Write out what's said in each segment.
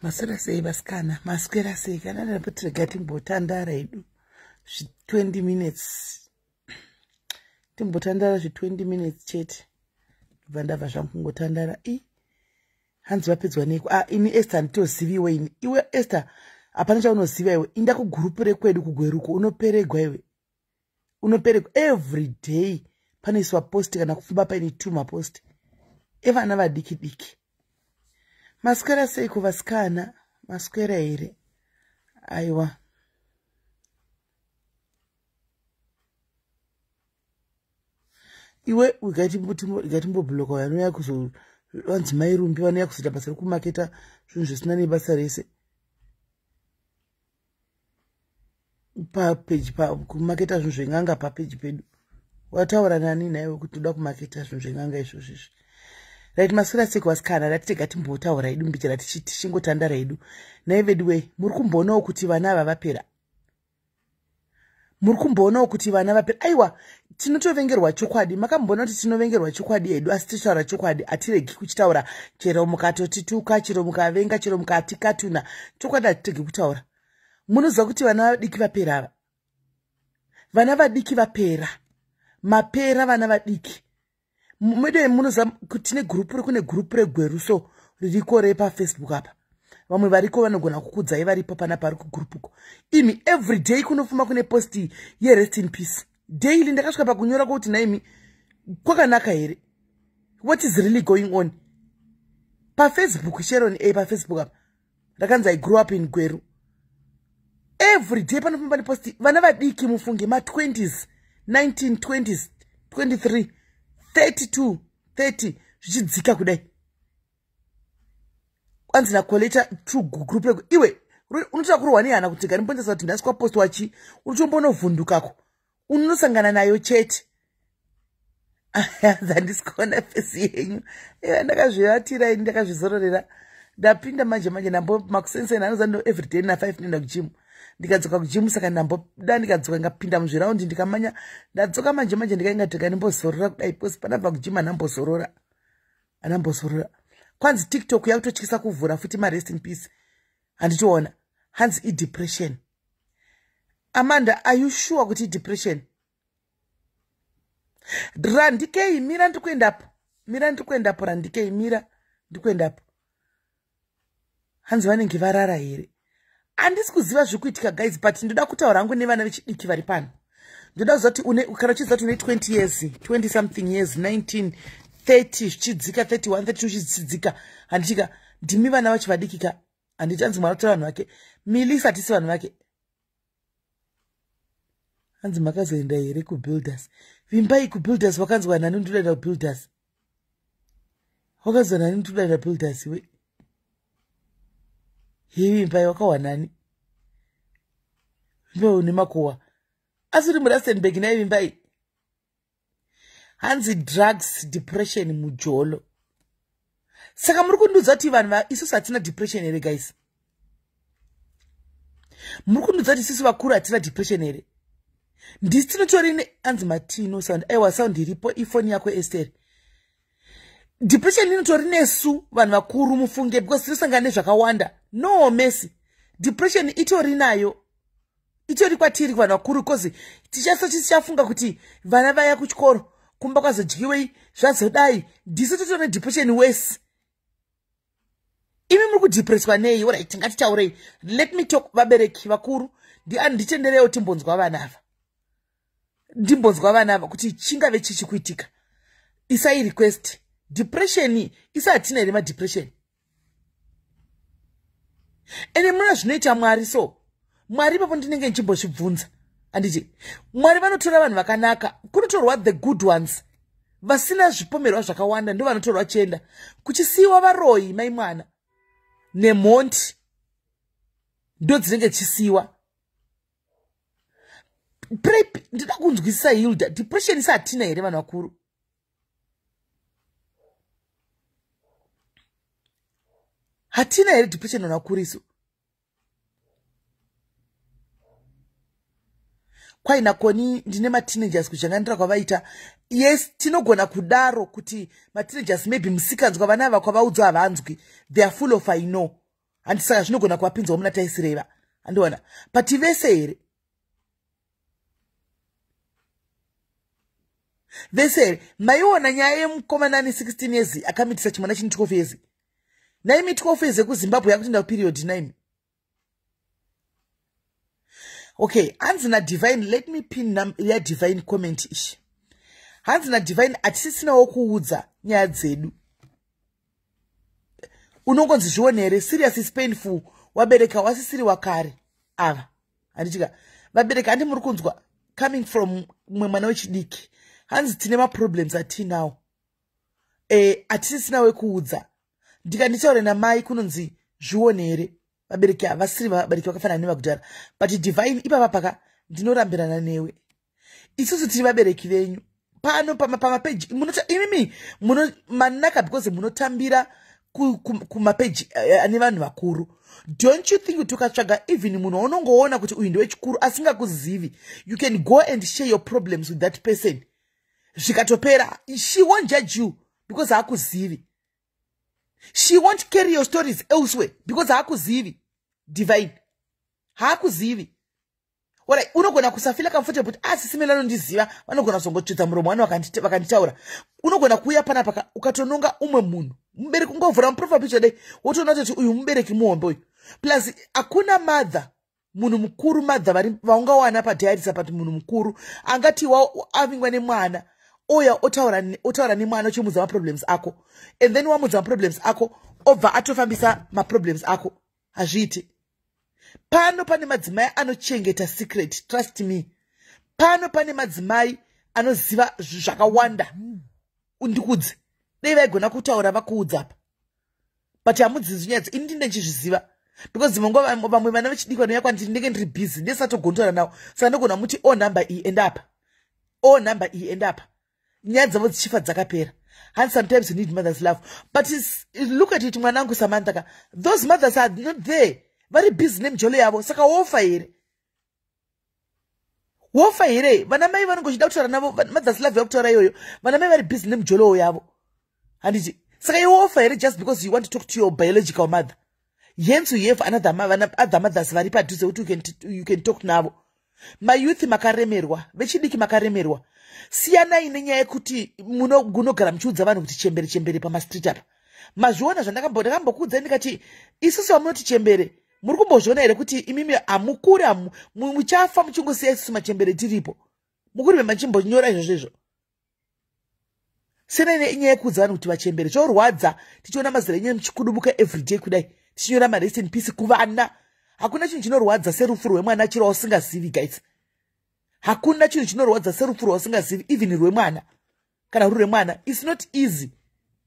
Maswera sei vasikana, maswera sei kana ndapotirega timbotandara hedu 20 minutes. Timbotandara 20 minutes chete. Ndobva ndabva zvangu kungotandara. Hanzi vapedzwa neko. Ini Esther nditoziviwe ini. Iwe Esther hapana chaunoziva iwe. Inda kugurupu rekwedu kugweruko unoperegwa iwe. Unoperegwa every day. Panoiswa post kana kufumba paine 2 mapost. Evana vadiki diki. Maswera sei kuvasikana, maswera here. Aiwa. Iwe ugatimbo vanouya vanzi mairumbi vanouya kuzoita basa rekumaketa zvinhu zvisina nebasa rese. Papeji kumaketa zvinhu zveng'anga papeji pedu. Wataura nani naiwe kuti toda kumaketa zvinhu zveng'anga izvozvo. Right, maswera sei kuvasikana, ratitega timbotaura hedu mbichera tichingotandara hedu. Nhai veduwee, muri kumboonawo kuti vana ava vapera. Muri kumboonawo kuti vana vapera. Aiwa, tinotovengerwa chokwadi. Makamboona kuti tinovengerwa chokwadi hedu, asi tichitaura chokwadi hatiregi kuchitaura. Chero mukatotituka, chero mukavenga, chero mukatikatuna. Chokwadi hatitegi kutaura. Munoziva kuti vana vadiki vapera ava. Vana vadiki vapera. Mapera vana vadiki. Mwede munoziva kuti kune gurupu regweruso ririko repa Facebook apa. Vamwe variko vanogona kukudzai varipo panapa ari kugurupuko. Imi every day kunofuma kune posti ye rest in peace. Daily ndakasvika pakunyora kuti nhaimi kwakanaka here. What is really going on? Pa Facebook Sharon pa Facebook apa. Ndakanzi I grew up in Gweru. Every day panofuma pane posti vana vadiki mufunge ma20s, 1920s, 23, 32, 30 zvichidzika kudai. Kwanzi na koleta true group rego. Iwe unotoda kurwa nehana kuti gari mbondesa kuti ndaswa post wachi unotombonovhundukako. Unosangana nayo chete. Zandisikona fesi yenyu. Ndakazvivatira ini ndakazvizororera. Ndapinda manje ndambo makusenseni anozando everyday na 5 nenda kugym. Ndikadzoka kugym saka ndamboda ndikadzoka ngapinda muzviraundi ndikamanya. Ndadzoka manje ndikaingateka ndimbozorora kudai post panabva kugym anambozorora. Kwanzi TikTok yakutotyisa kuvhura futi ma rest in peace. Handitoona. Hanzi depression. Amanda, are you sure kuti depression? Randikei mira ndikuendapo. Randikei mira ndikuendapo. Hanzi vanenge varara here. Handisi kuziva zvikuitika guys, but ndoda kutaura hangu nevana vechidiki vari pano. Ndoda kuzoti kana uchizoti une 20 years, 20 something years, 19, 30 zvichidzika, 31, 32 zvichidzika. Handichika ndimi vana vachivadikika. Handichanzi mwana kutora vanhu vake. Milisa hatisi vanhu vake. Hanzi makazoenda here kubuilders. Vimbai kubuilders wakanzwa nani ndoda kubuilders. Wakazwa nani ndoda builders we. Hii vimbai wakawa nani. Vimbai unimakowa. Asuri murastenberg na vimbai. Hanzi drugs, depression mujolo. Saka muri kundudza kuti vanhu isusu hatina depression here guys. Muri kundudza kuti isusu vakuru hatina depression here. Ndisi tinotorine hanzi matino sound. Aiwa sound iripo ifoni yako Esther. Depression inotori nesu vanhu vakuru mufunge because tinosangana nezvakawanda. No Messi. Depression itori nayo. Itori kwatiri vanhu vakuru because tichafunga kuti vana vaya kuchikoro kumba kwazodyiwei zvazodai. Ndisi totori depression worse. Imi muri kudepresswa nei? Alright, ngatitaurei. Let me talk vabereki vakuru. Nditenderewo timbonzwa vana ava. Ndimbonzwa vana ava kuti chingave chichikuitika. Isai request. Depression isa hatina here depression. Ene muna zvinoita Mwari so. Mwari papo ndinenge nchimbozvibvunza. Anditi Mwari vanotora vanhu vakanaka. Kunotorwa the good ones. Vasina zvipomerwa zvakawanda ndo vanotorwa chienda. Kuchisiwa varoyi mai mwana. Nemhondi. Ndo dzinenge chisiwa. Prep ndida kunzwisisa Hilda. Depression isa hatina here vanhu vakuru. Hatina here depression vanhu vakuru isu. Kwaina koni ndine ma-teenagers kuchanganira kwavaita. Yes, tinogona kudaro kuti ma-teenagers maybe musikanzwa vana ava kwavaudzwa havanzwi. They are full of I know. handisaka zvinogona kuvapinzawo muna taisireva andiona but vese here vese here maiona nyaya yemukomana 16 years akamitisa chimwana chini 12 years naimi 12 years ekuzimbabwe yakutinda period naimi okay hanzi nadivine let me pin ya divine comment ishi hanzi nadivine hatisisinawo kuudza nyaya dzedu unongonzi zvione here serious is painful wabereka wasisiri wakare ava handitika vabereka handi muri kunzwa coming from mumwe mwana wechidiki hanzi tine maproblems atinawo hatisisinawo kuudza ndikanditaure namai kunonzi zvione here vabereki havasiri vabereki vakafanana nevakudhara but divine ipapa paka ndinorambirana newe isusu tiri vabereki venyu pano pamapeji imimi manaka because munotambira kumapeji ane vanhu vakuru. Don't you think utokatsvaga even munhu unongoona kuti uyu ndewechikuru asingakuzivi, you can go and share your problems with that person, zvikatopera she won't judge you because haakuzivi. She won't carry your stories elsewhere because haakuzivi. Divine haakuzivi. Alright, unogona kusafila comfortable but SIS MELLY anondiziva, vanogona songotsvedza muromo wano vakanditaura. Unogona kuuya panapa ukatononga umwe munhu. Mubereki ungovhura muprofile picture day wotoona kuti uyu mubereki muhombe uyu. Plus akuna mother munhu mukuru mother vaungawana padiarisa pati munhu mukuru angati avingwa nemwana oya otaura nemwana uchimudza maproblems ako and then wamudza maproblems ako obva atofambisa maproblems ako. Hazviiti. Pano pane madzimai anochengeta secret, trust me. Pano pane madzimai anoziva zvakawanda. Undikudze. Dei vaigona kutaura vakuudza apa. But hamudzizi nyaya ini ndine ndichizviziva. Because vamwe vana vechidiki vanouya kwandiri ndenge ndiri busy ndesatogontora nawo. Saka ndogona muti o number iyi enda apa. O number iyi enda apa. Nyaya dzavo dzichifa dzakapera. And sometimes you need mother's love. But look at it, mwanangu Samantha. Those mothers are not there. Very busy nemjolo yavo. Saka wofa here. Wofa here. Vanamai vanongochida kutaura navo mother's love yakutaura iyoyo. Vanamai very busy nemjolo yavo. And saka you wofa here just because you want to talk to your biological mother. Hence you have other mothers vari padhuze kuti you can talk navo. My youth makaremerwa. Vechidiki makaremerwa. Siyanai nenyaya yekuti munogara muchiudza vanhu kuti chembere pamastreet apa. Mazviona zvandakambokuudza ndikati isusu vamunoti chembere muri kumbozviona here kuti imimi hamukuri muchafa muchingosiya isusu machembere tiripo. Mukuri memachimbonyora izvozvo. Sena inyaya yekuudza vanhu kuti vachembere zvorwadza tichiona mazera enyu muchikudubuka everyday kudai tichinyora marest in peace kuvana. Hakuna chinhu chinorwadza serufu rwemwana chiro usingazivi guys. Hakuna chinhu chinorwadza serufu rwausingazivi even rwemwana. Kana ruri rwemwana it's not easy.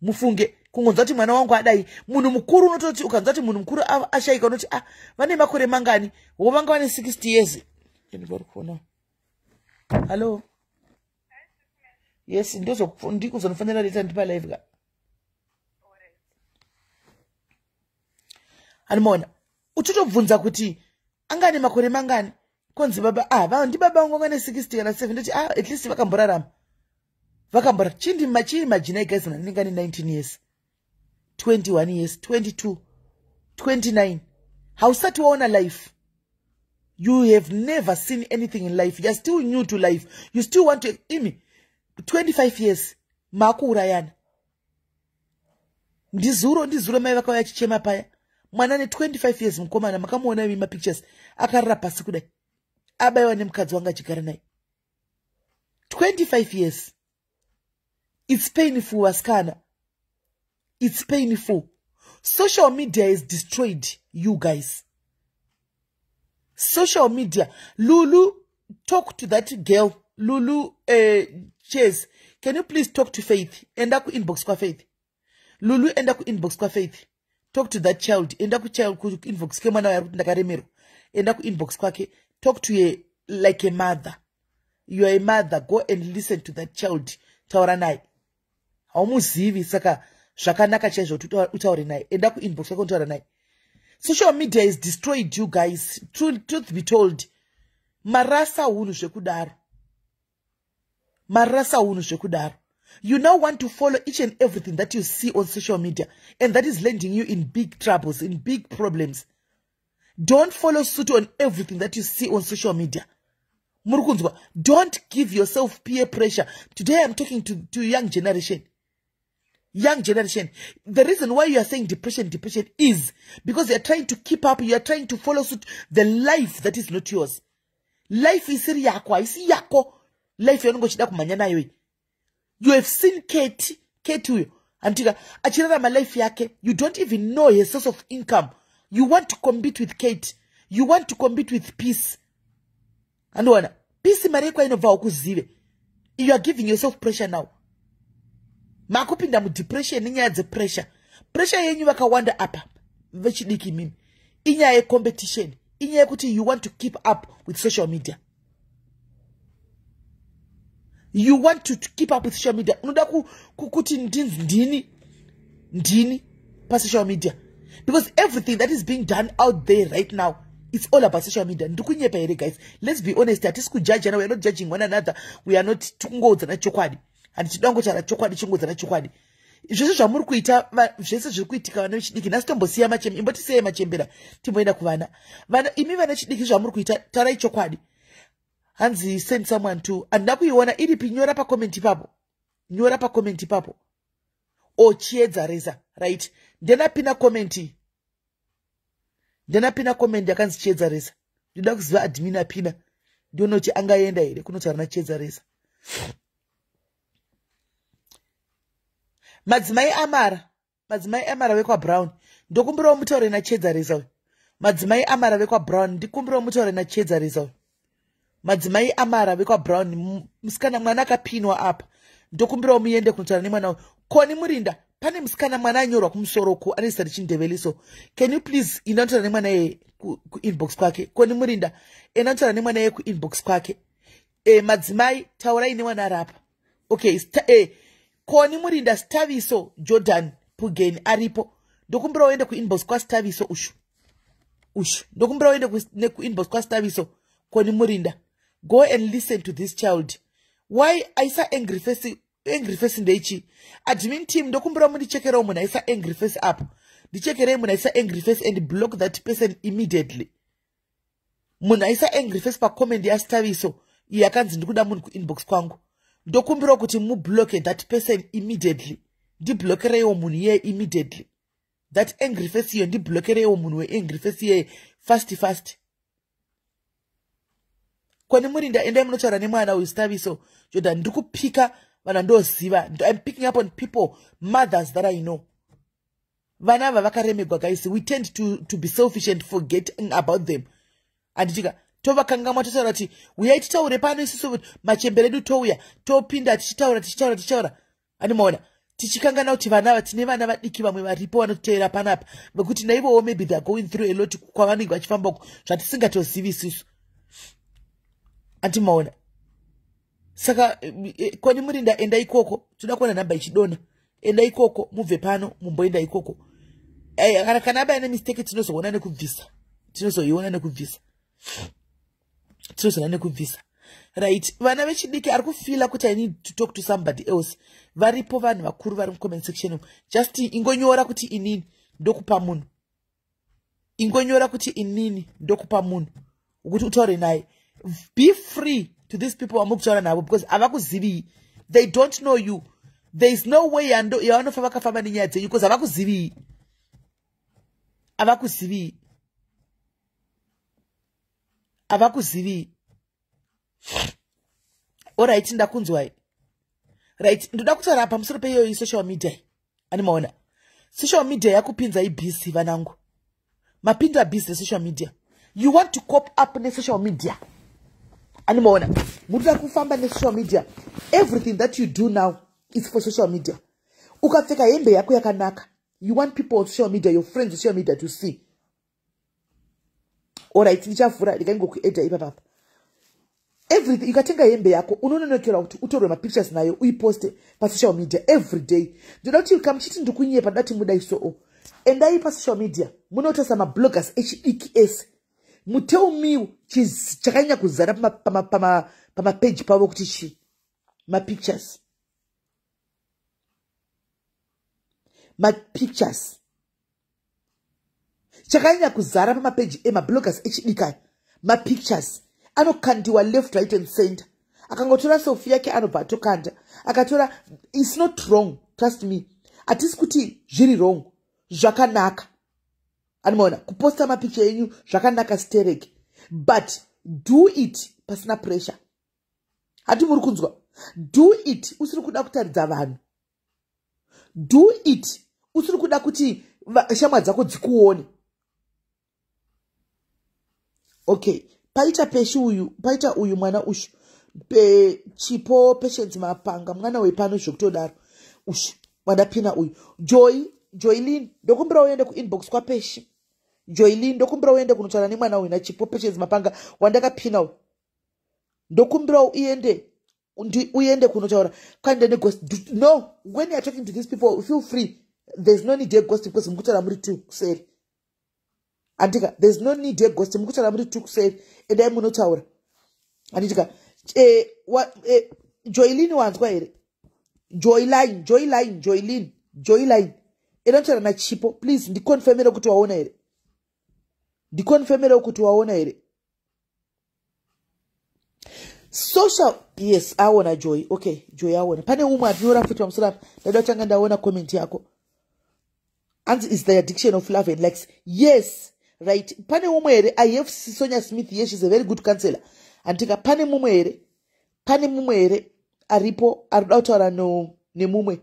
Mufunge kungonzwa kuti mwana wangu adai. Munhu mukuru unototi ukanzwa kuti munhu mukuru ashaika unoti vane makore mangani? Vanga vane 60 years. Hello. Yes, ndikuzonofanira leta ndipa live ka. Animona. Uchitobvunza kuti angane makore mangani? Konzi baba ndi baba wangu ngane 60 kana 70 at least vakamborarama. Vakambora chindi majina guys ngane 19 years. 21 years, 22, 29. Hausati waona life. You have never seen anything in life. You're still new to life. You still want to 25 years. Makuurayana. Ndizuro mai vakauya chichema paya. Mwana ne 25 years mkomana makamuona ima pictures akarara pasi kudai. Abaiwa nemukadzi wanga achigara naye. 25 years. It's painful waskana. It's painful. Social media is destroyed you guys. Social media. Lulu, talk to that girl. Lulu, Chase, can you please talk to Faith? Enda ku inbox kwa Faith. Lulu, enda ku inbox kwa Faith. Talk to that child. Enda ku child ku inbox ke mwana yaruti ndakaremero. Enda ku inbox kwake. Talk to her like a mother. You are a mother. Go and listen to that child. Taura naye. Haumuzivi saka zvakanaka chaizvo utaure naye. Enda ku inbox kwake utaura naye. Social media is destroyed you guys. Truth be told. Marasa hunhu zvekudaro. Marasa hunhu zvekudaro. You now want to follow each and everything that you see on social media, and that is landing you in big troubles, in big problems. Don't follow suit on everything that you see on social media. Don't give yourself peer pressure. Today I'm talking to young generation. Young generation. The reason why you are saying depression is because you are trying to keep up, you are trying to follow suit the life that is not yours. Life is yako. Life yako. You have seen Kate huyo. Antika, achirara ma life yake. You don't even know her source of income. You want to compete with Kate. You want to compete with peace. And one, peace mareko inova ukuzive. You are giving yourself pressure now. Makupinda mu depression, inya the pressure. Pressure yenyu wakawanda apa. Vechidiki mimi. Inya ye competition. Inya ye kuti you want to keep up with social media. You want to keep up with social media. Unoda kuti ndini pa social media. Because everything that is being done out there right now, it's all about social media. Ndukunyepa here, guys. Let's be honest. At least judge, and we are not judging one another. We are not tungoza na chokwadi. And chidongo chara chokwadi chungoza na chokwadi. Jesu jamuru kuita, jesu jikuitika wana chidiki. Nastombo siya machembe. Imboti siya machembera. Timoenda kuvana. Imi wana chidiki jamuru kuita tarai chokwadi. Hanzi send someone to. And naku yuwana ilipi nyora pa komenti papo. Nyora pa komenti papo. O chiedza reza. Right? Dena pina komenti. Dena pina komenti ya kanzi chiedza reza. Duda kuziva admina pina. Diono chi anga yenda ile. Kuno charana chiedza reza. Madzimai amara wekwa brown. Ndokumbira mutaure na chiedza reza. Madzimai amara wekwa brown. Ndikumbira mutaure na chiedza reza. Madzimai amara wekwa brown. Musikana mwana kapinwa apa. Ndokumbira muyende kunotaura nemwana. Koni murinda. Pane musikana mwana anyorwa kumusoro ku anisari chindeveliso. Can you please inantora nemwana ye ku inbox kwake? Koni murinda inantora nemwana ye ku inbox kwake. Madzimai taurai nemwana arapa. Okay, koni murinda Staviso Jordan Pugeni aripo. Ndokumbira uende ku inbox kwa Staviso ushu. Ndokumbira uende ku inbox kwa Staviso koni murinda. Go and listen to this child. Why aisa angry face ndeichi? Admin team ndokumbira mundi chekera umu na isa angry face up. Ndichekere umu na isa angry face and block that person immediately. Muna isa angry face pa comment ya Staviso. Yakanzi ndikuda mundu ku inbox kwangu. Ndokumbira kuti mu block that person immediately. Di blockere yo munu ye immediately. That angry face yo ndi blockere yo munu we angry face ye fast. Kwani murinda ende munotaura nemwana uyu Staviso Jordan ndikupika vana ndoziva. I'm picking up on people, mothers that I know. Vana vakaremegwa, guys. We tend to be selfish and forget about them. Anditika tova kanga matotaura kuti uyai titaure pano isusu machembere edu touya topinda tichitaura. Animaona tichikangana kuti vana tine vana vadiki vamwe varipo vanoteera panapa vekuti naivowo maybe they are going through a lot kwavanenge vachifamba zvatisingatozivi isusu. Antimaona. Saka kwani murinda enda ikoko tuda kuona namba ichidona. Enda ikoko mubve pano mumboenda ikoko. Kana aba ine mistake tinozoona nekubvisa. Tinozoiona nekubvisa. Tinozoona nekubvisa. Right. Vana vechidiki ari kufila kuti I need to talk to somebody else. Varipo vanhu vakuru vari comment section. Just ingonyora kuti inini ndokupa munhu. Ingonyora kuti inini ndokupa munhu. Ukuthi utaure naye. Be free to these people wamukutaura navo because avakuzivi. They don't know you. There is no way yavanofamba vakafamba nenyaya dzenyu because avakuzivi. Alright, ndakunzwai. Right, ndoda kutaura pamusoro peiyoyi social media. Animaona. Social media yakupinza ibhisi vanangu. Mapinda busy social media. You want to cope up ne social media. Animaona. Muda kufamba ne social media. Everything that you do now is for social media. Ukapfeka hembe yako yakanaka. You want people on social media, your friends on social media to see. Alright, nichafura ndikango kueda ipapa. Everything ukatenga hembe yako unononokera kuti utore ma pictures nayo uiposte pa social media every day. Ndoda kuti ukamchiti ndikunyepa ndati muda iso. Endai pa social media. Munotasa ma bloggers HEKS. Muteu miu chakanya kuzara pama page pavo kuti chi. Ma pictures. mapictures chakanyanya kuzara pamapeji emabloggers echidika mapictures anokandiwa left right and center akangotora selfie yake anobva atokanda akatora. It's not wrong, trust me. Atisi kuti zviri wrong, zvakanaka. Anomaona kuposta mapicture yenyu zvakanaka stereke, but do it pasina pressure. Hati muri kunzwa? Do it usiri kuda kutaridza vanhu. Do it usiri kuda kuti shamwa dzako dzikuone. Okay, paita uyu mwana ushu chipo Patience Mapanga mwana wepano zvokutodaro ushu wadapina uyu Joylin ndokumbira uende kuinbox kwa Peshi. Joylin ndokumbira uende kunotaura nemwana uyu nachipo Patience Mapanga wandakapina uyu ndokumbira uende kunotaura kwanda neghost. No, when you are talking to these people feel free. There's no need ghost because mukutaura muri tu kuseri. Andika, there's no need ghost mukutaura muri tu kuseri endai munotaura. Andika Joylin wanzwa here. Joylin inotaura nachipo. Please ndikonfirmere kuti waona here. Social, yes, aona Joy. Okay, Joy aona. Pane umwe atinyora futi pamusoro ndada tanga ndaona comment yako. And is the addiction of love and likes. Yes, right. Pane umwe here. I have Sonia Smith. Yes, she's a very good counselor. Antika pane mumwe here aripo arikutaura nemumwe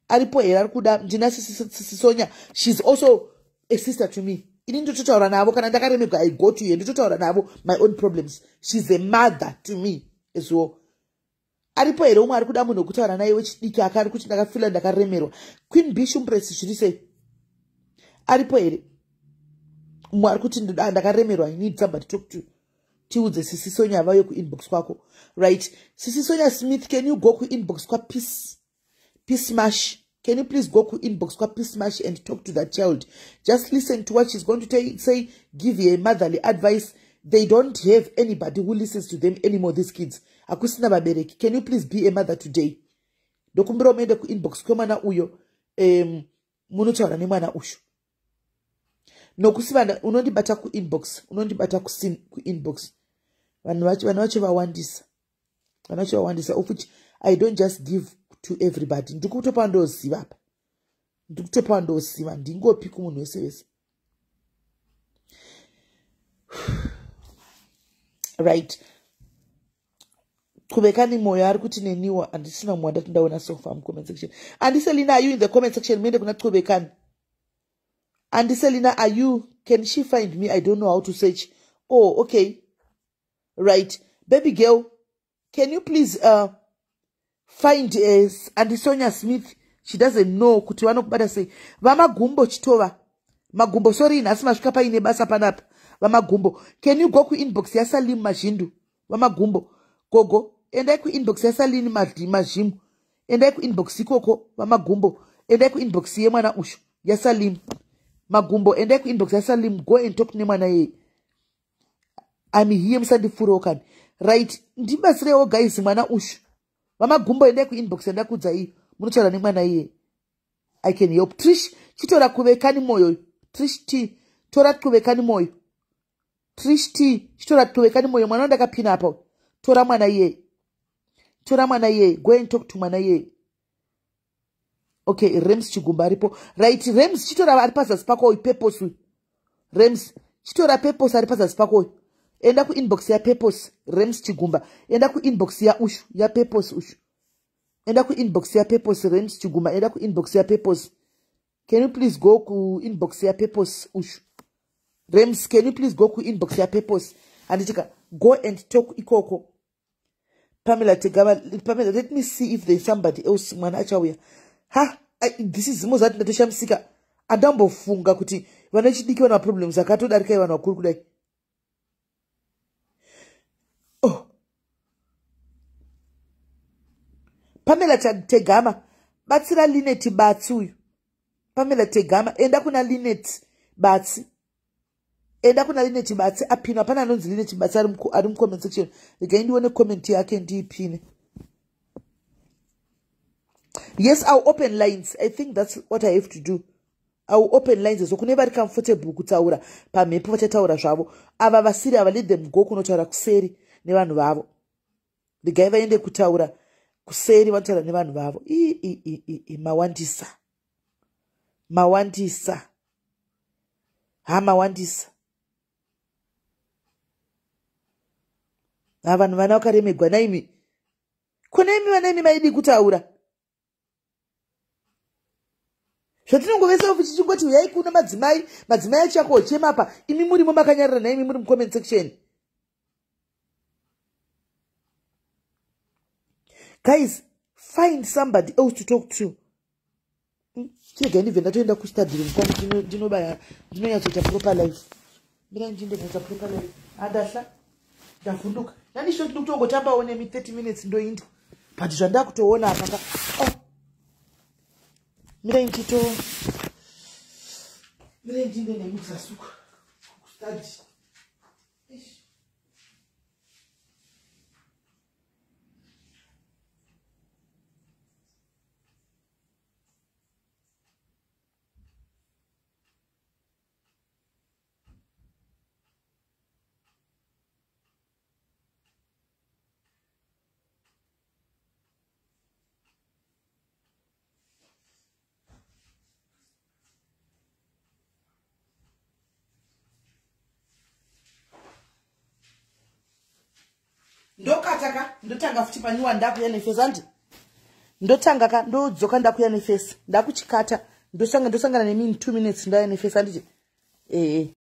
aripo here arikuda ndina Sonia. She's also a sister to me. Ini ndototaura navo kana ndakaremegwa I go to you ndototaura navo my own problems. She's a mother to me as well. Aripo here umwe arikuda munhu wekutaura naye wechidiki akari kuti ndakafila ndakaremerwa. Queen Bishumpress zviri sei? Aripo here umwe arikuti ndakaremerwa. I need somebody to talk to. Tiudze Sisi Sonia vayo ku inbox kwako. Right. Sisi Sonia Smith, can you go ku inbox kwa Peace Mash? Can you please go ku inbox kwa Peace Mash and talk to that child? Just listen to what she's going to say. Give you a motherly advice. They don't have anybody who listens to them anymore, these kids. Akusina babereki. Can you please be a mother today? Dokumbiro mende ku inbox kwa mwana uyo. Munotaura nemwana ushu. Nokusivanda unondibata ku inbox. Unondibata ku inbox. Vanhu vacho vawandisa. Of which I don't just give to everybody. Ndikutopa ndoziva apa. Ndingopi kumunhu wese. Right. Kubekani moyo ari kuti neniwa andisina mwanda tundaona so far mu comment section. And Selina, are you in the comment section? Mende kuna kubekani. And Selina, are you? Can she find me? I don't know how to search. Oh, okay. Right. Baby girl, can you please find Auntie Sonia Smith? She doesn't know kuti vanokubata sei. Vamagumbo chitova. Magumbo, sorry, nasi masvika paine basa panapa. Vamagumbo, can you go ku inbox ya Salim Mazhindu? Vamagumbo, gogo, endai ku inbox ya Salim Mazhimu. Endai ku inbox ikoko, vamagumbo. Endai ku inbox ye mwana ushu ya Salim. Magumbo, endai ku inbox ya Salim. Go and talk ne mwana ye. I'm here msandifurokani. Right, ndibasirewo guys mwana ushu. Vamagumbo endai ku inbox endai kudzai. Munotaura nemwana ye. I can help. Trish, chitora kuvekani moyo. Trish T, tora kuvekani moyo. Trish T, chitora kuvekani moyo. Mwana ndakapina hapo. Tora mwana ye. Go and talk to mwana ye. Okay, Rems Chigumba ripo. Right, Rems chitora aripazasi pako purpose. Rems chitora purpose aripazasi pako. Enda ku inbox ya purpose. Rems Chigumba. Enda ku inbox ya ushu. Ya purpose ushu. Enda ku inbox ya purpose. Rems Chigumba. Enda ku inbox ya purpose. Can you please go ku inbox ya purpose ushu? Rems, can you please go ku inbox ya purpose? And go and talk ikoko. Pamela Tegama. Pamela, let me see if there's somebody else. Manachawe. This is most that Shamsika. Adambo funga kuti. Vanachidiki wana problems. Akato darika wana kurukudai. Oh. Pamela Tegama. Batsira Lineti Batsuyu. Pamela Tegama. Enda kuna Lineti Batsi. Apina. Pana nonzi Lineti Batsi. Arum comment section. Again, you want to comment here. I can deep in. Yes, I'll open lines. I think that's what I have to do. I'll open lines. So kune vari comfortable kutaura pamhepo vachataura zvavo. Ava vasiri ava, let them go kunotaura kuseri nevanhu vavo. Regai vaende kutaura kuseri vanotaura nevanhu vavo. Mawandisa. Mawandisa. Mawandisa. Vanhu vana vakaremegwa nhaimi. Kune imi vanaimi maidi kutaura. Zvatinongovesa vichichingoti uyai kuno madzimai achako chemapa, imi murimo makanyarira nhaimi muri mucomment section. Guys, find somebody else to talk to. Chega ndibve ndatoenda kustudy room ndinobaya ndinonyatsoita proper life. Mira ndindoita proper life. Adahla ndavhunduka. Ndandisho ndinokutongotambawo nemi 30 minutes ndoinda. But zvanda kutoona apapa. Mira ndito. Mira ndinde nemuzasuku. Kustudy. Ndokataka ndotanga futi panyuwa ndakuya nefesi andi ndotanga ka ndodzoka ndakuya nefesi ndakuchikata ndosangana nemi 2 minutes ndaya nefesi andi